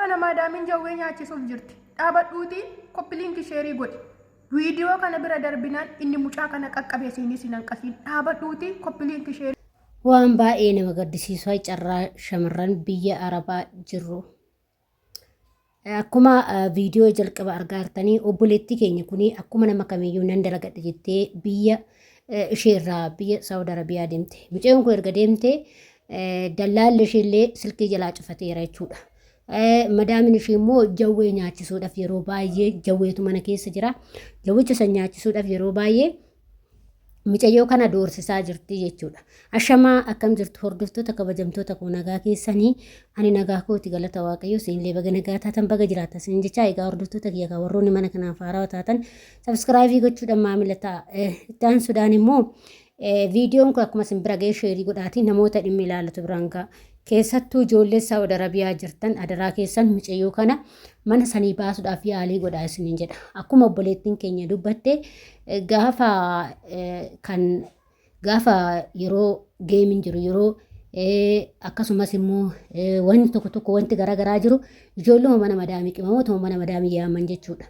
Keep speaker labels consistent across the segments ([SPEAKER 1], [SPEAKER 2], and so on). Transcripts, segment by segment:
[SPEAKER 1] kana maadaamin jawwee nyaachisuuf jirti. Dhaabadhuuti koppiliinki sheerii godhi. Viidiyoo kana bira darbinaan inni mucaa kana qaqqabee siinis hin hanqasiin. Dhaabadhuuti koppiliinki sheerii.
[SPEAKER 2] Waan baay'ee nama gaddisiisu carraa shamarran biyya Arabaa jirru. Akkuma viidiyoo jalqaba argaa jirtanii obboleettii keenya kuni akkuma nama kamiyyuu nan dalagadha jettee biyya isheerraa biyya Saawud Arabiyaa deemte. Mucaan kun erga deemte dallaalli isheellee silkii jalaa cufateera jechuudha. Madaamin ishee immoo jawwee nyaachisuudhaaf yeroo baay'ee jawweetu mana keessa jira. Jawwicha san nyaachisuudhaaf yeroo baay'ee mucayyoo kana doorsisaa jirti jechuudha. Ashamaa akkam jirtu hordoftoota kabajamtoota koo nagaa keessanii ani nagaa kooti galata waaqayyoo siinlee baga nagaa taatan baga jiraata siin jecha egaa hordoftoota kiyya kan warroonni mana kanaaf haarawaa taatan sabskiraaybii gochuudhaan maamila ta'a. Itti aansuudhaan immoo viidiyoon kun akkuma isin bira ga'ee sheerii godhaatii namoota dhimmi ilaallatu biraan ga'a. Keessattuu ijoollee Saawud Arabiyaa jirtan adaraa keessan mucayyoo kana mana sanii baasuudhaaf yaalii godhaa isiniin jedha. Akkuma obboleettiin keenya dubbatte gaafa yeroo geemiin jiru yeroo akkasumas immoo wanti tokko wanti garaagaraa jiru ijoolluma mana madaamii qimamootuma mana madaamii yaaman jechuudha.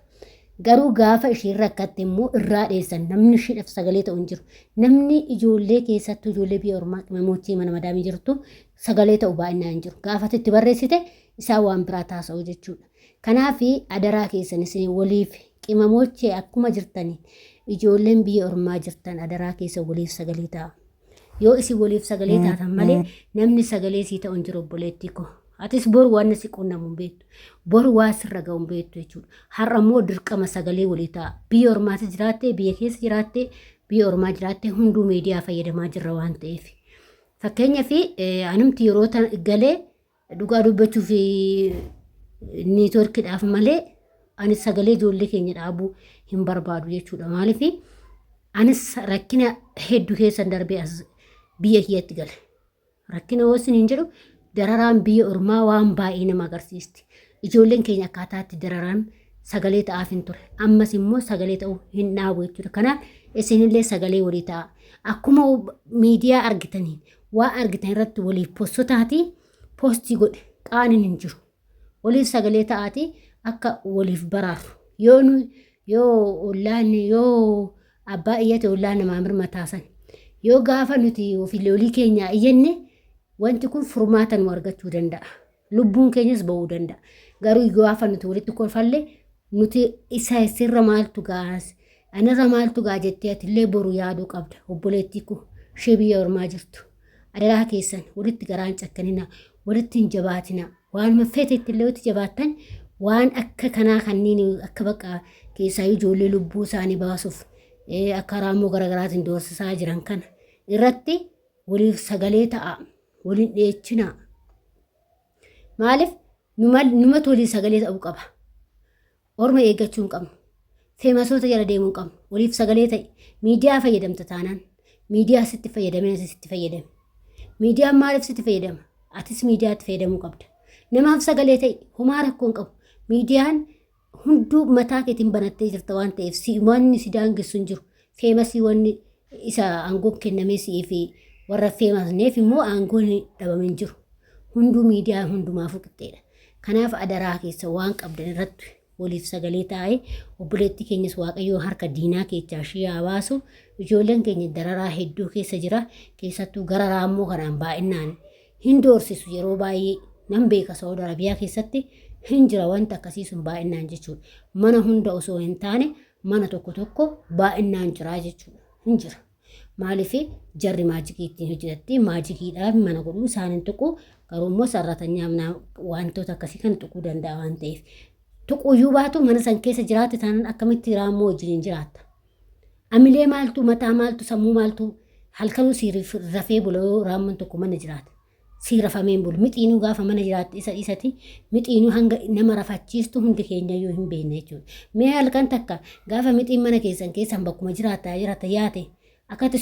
[SPEAKER 2] Garuu gaafa ishiin rakkatte immoo irraa dheessan namni ishiidhaaf sagalee ta'u hin jiru. Namni ijoollee keessattuu ijoollee biyya ormaa qimamoottii mana madaamii jirtu sagalee ta'u baay'inaan hin jiru. Gaafa itti barreessite isaa waan biraa taasa'u jechuudha. Kanaaf adaraa keessan isin waliif qimamoochee akkuma jirtanii ijoolleen biyya ormaa jirtan adaraa keessa waliif sagalee ta'a. Yoo isin waliif sagalee taatan malee namni sagalee sii ta'u hin jiru obboleettii koo. Atis bor waan si qunnamu hin beektu. Bor waa sirra ga'u hin beektu jechuudha. Har'a immoo dirqama sagalee walii ta'a. Biyya ormaatti jiraattee biyya keessa jiraattee biyya ormaa jiraattee hunduu miidiyaa fayyadamaa jirra waan ta'eef. Fakkeenyaaf anumti yeroo galee dhugaa dubbachuuf neetwoorkiidhaaf malee anis sagalee ijoollee keenya dhaabuu hin barbaadu jechuudha. Maaliif anis rakkina hedduu keessan darbee as biyya kiyyaatti gale. Rakkina ho'isin hin jedhu dararaan biyya ormaa waan baay'ee nama agarsiisti. Ijoolleen keenya akkaataatti dararaan sagalee ta'aaf hin ture. Ammas immoo sagalee ta'uu hin dhaabu jechuudha. Kanaaf isinillee sagalee walii ta'a. Akkuma miidiyaa argitaniin waa argitan irratti waliif postotaatii poostii godhe qaaniin hin jiru. Waliif sagalee ta'aatii akka waliif baraaru. Yoo abbaa iyyate ollaan namaa mirmataasan. Yoo gaafa nuti ofiilee keenya iyyanne wanti kun furmaata nu argachuu danda'a. Lubbuun keenyas ba'uu danda'a. Garuu gaafa nuti walitti kolfalle nuti isa sirra maaltu gaas anarra maaltu gaa jettee atillee boru yaaduu qabda. Obboleettii koo ishee biyya ormaa jirtu. Adaraa keessan walitti garaan cakkanina walitti hin jabaatina. Waan feetetti illee walitti jabaattan waan akka kanaa kanneen akka bakka keessaa ijoollee lubbuu isaanii baasuuf akka raammoo garaagaraatiin doorsisaa jiran kana irratti waliif sagalee ta'a. Waliin dheechinaa. Maaliif numatu waliin sagalee ta'uu qaba. Orma eeggachuu hin qabnu. Feemasoota jala deemuu hin qabnu. Waliif sagalee ta'e miidiyaa fayyadamta taanaan miidiyaa sitti fayyadamee sitti fayyadame. Miidiyaan maaliif sitti fayyadama? Atis miidiyaatti fayyadamuu qabda. Namaaf sagalee ta'e homaa rakkoo hin qabu. Miidiyaan hunduu mataa keetiin banattee jirta waan ta'eef wanni si daangessu hin jiru. Feemasii wanni isa aangoon kennamee si'ee fi warra feemasneef immoo aangoon dhabamee jiru. Hunduu miidiyaa hundumaafuu qixxeedha. Kanaaf adaraa keessa waan qabdan irratti waliif sagalee taa'ee obboleettii keenyas waaqayyoo harka diinaa keessaa ishee haa baasu. Ijoolleen keenya dararaa hedduu keessa jira. Keessattuu gara raammoo kanaan baay'inaan hin doorsisu yeroo baay'ee nan beeka Saawud Arabiyaa keessatti hin jira wanta akkasii sun baay'inaan jechuudha. Mana hunda osoo hin taane mana tokko baay'inaan jira jechuudha. Hin jira. Maaliif jarri maajikii ittiin hojjetatti maajikiidhaaf mana godhuu isaaniin tuqu garuu immoo sararatanyaa wantoota akkasii kan tuquu danda'a waan ta'eef. Tuquyyuu baatu mana san keessa jiraatte taanaan akkamitti raammoo wajjin jiraatta. Amilee maaltu mataa maaltu sammuu maaltu halkanuu rafee buloo raammoon tokko mana jiraata. Rafameen bulu mixiinuu gaafa mana jiraatte isati mixiinuu hanga nama rafachiistu hundi keenya yoo hin beekne jechuudha. Mee halkan takka gaafa mixiin mana keessan bakkuma jiraata yaate. Akkatti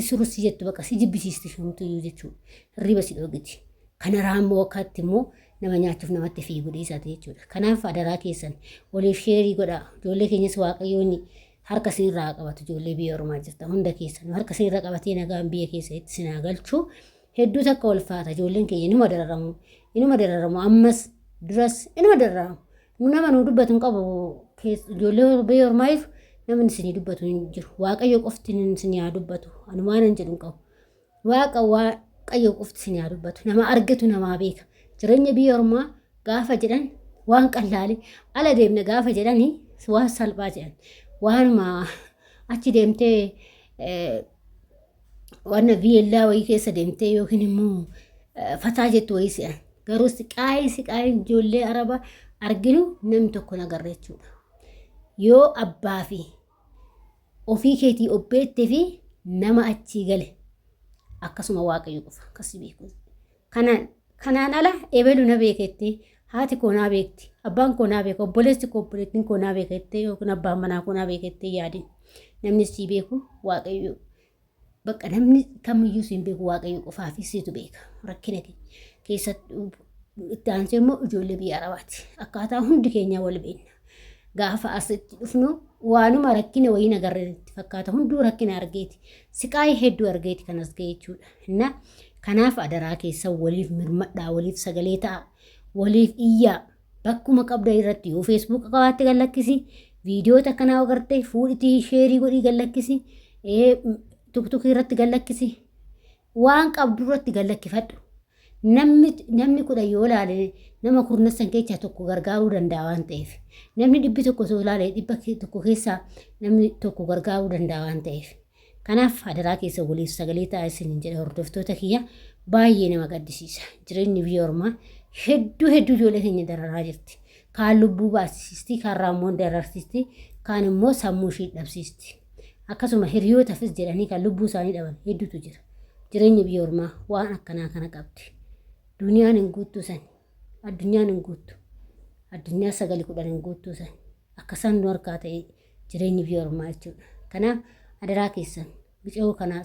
[SPEAKER 2] surus jettu bakka si jibbisiisti shumtuu jechuudha. Riba si dhogiti. Kana raammoo akkatti immoo nama nyaachuuf namatti fiigu dhiisate jechuudha. Kanaaf adaraa keessan waliif sheerii godhaa. Ijoollee keenyas waaqayyoon harka sinirraa qabatu ijoollee biyya ormaa jirta hunda keessan harka sinirra qabatee nagaan biyya keessa itti sinaa galchuu hedduu takka ulfaata ijoolleen keenya inuma dararamu ammas duras inuma darraa nama nu dubbatu qabu ijoollee biyya ormaayif namni isinii dubbatu hin jiru waaqayyo qofti isinii haa dubbatu anumaan hin jedhu qabu waaqayyo qofti isinii haa dubbatu nama argatu namaa beeka jireenya biyya ormaa gaafa jedhan waan qallaalee ala deemne gaafa jedhanii waan salphaa jedhan waanuma achi deemtee waan viillaa wayii keessa deemtee yookiin immoo fataa jettu wayii si'an garuu siqaayii ijoollee araba arginu namni tokko nagarra jechuudha. Yoo abbaa fi ofii keetii obbeettee fi nama achii gale akkasuma waaqayyo qofa akkasii beeku. Kanaan ala ebelu na beekettee haati koo naa beekti abbaan koo naa beeka obboleessi koo obboleettiin koo naa beekettee yookiin abbaan manaa koo naa beekettee yaadin namni sii beeku waaqayyo bakka namni kamiyyuu siin beeku waaqayyo qofaa fi siitu beeka rakkina keessatti itti aansee immoo ijoollee biyya arabaati akkaataa hundi keenya wal beekna gaafa asitti dhufnu waanuma rakkina wayii nagarreetti fakkaata hunduu rakkina argeeti siqaayii hedduu argeeti kanas ga'e jechuudha kanaaf adaraa keessa waliif mirmadhaa waliif sagalee ta'a waliif iyyaa bakkuma qabda irratti yoo feesbuuk qabaatte gallakkisi viidiyoota kanaa agartee fuudhitii sheerii godhii gallakkisi tuktukii irratti gallakkisi waan qabdu irratti gallakkifadhu namni kudha yoo laale nama kurnassan keessaa tokko gargaaruu danda'a waan ta'eef namni 100 yoo laale 100 keessaa namni tokko gargaaruu danda'a waan ta'eef kanaaf adaraa keessa waliif sagalee ta'a isin jedha hordoftoota kiyya baay'ee nama gaddisiisa jireenyi biyya ormaa hedduu ijoollee keenya dararaa jirti kaan lubbuu baasisti kaan raammoon dararsisti kaan immoo sammuu ishii dhabsiisti akkasuma hiriyootaafis jedhanii kan lubbuu isaanii dhaban hedduutu jira jireenyi biyya ormaa waan akkanaa kana qabdi duniyaan hin guuttu san addunyaan hin guuttu addunyaa 910 hin guuttu san akkasaan nu harkaa ta'e jireenyi biyya ormaa jechuudha kanaaf adaraa keessan bicoo kana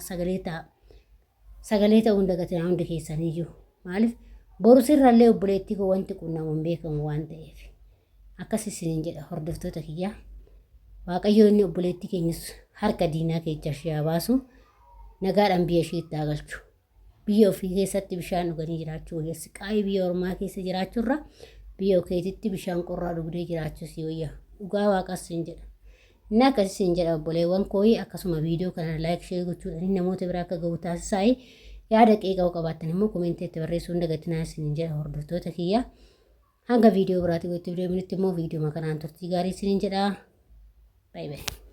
[SPEAKER 2] sagalee ta'uun dagatinaa hundi keessaniyyuu maaliif boru sirrallee obboleettii koo wanti qunnamuun beekamu waan ta'eef akkas isiniin jedha hordoftoota kiyyaa waaqayyo inni obboleettii keenyas harka diinaa keessa ishee baasu nagaadhaan biyya ishee itti galchu biyya ofii keessatti bishaan dhuganii jiraachuu wayya qaayii biyya ormaa keessa jiraachuurra biyya keetitti bishaan qorraa dhugdee jiraachuu si wayya dhugaa waaqas siin jedha inni akkas siin jedha obboleewwan kooyi akkasuma viidiyoo kana laayik shee gochuudhaan namoota biraa akka ga'u taasisaa yaada qeeqaa qabaattan immoo komenteetti barreessuun dagatinaa isiniin jedha hordoftoota kiyya hanga viidiyoo biraatti walitti deebinutti immoo viidiyoo kanaan turtii gaarii isiniin jedha bye bye